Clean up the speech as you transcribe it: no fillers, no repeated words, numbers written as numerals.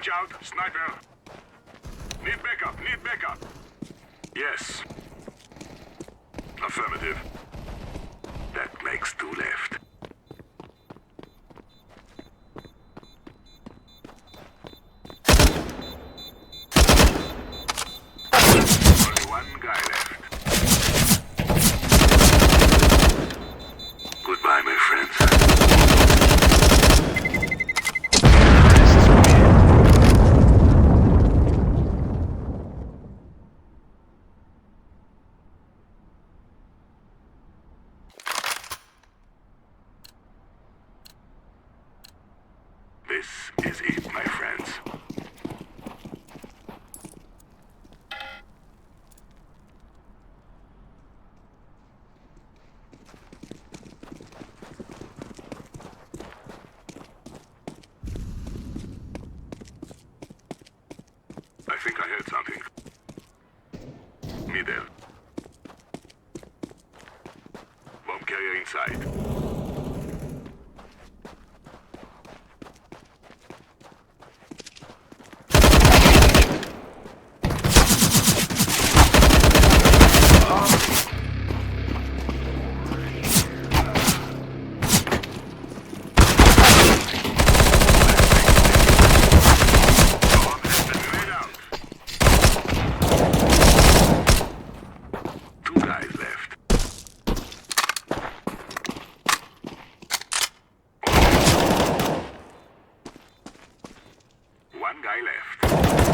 Watch out, sniper. Need backup, need backup. Yes. Affirmative. That makes two left. Only one guy left. Goodbye, my friends. This is it, my friends. I think I heard something. Middle. Bomb carrier inside. Two guys left. One guy left.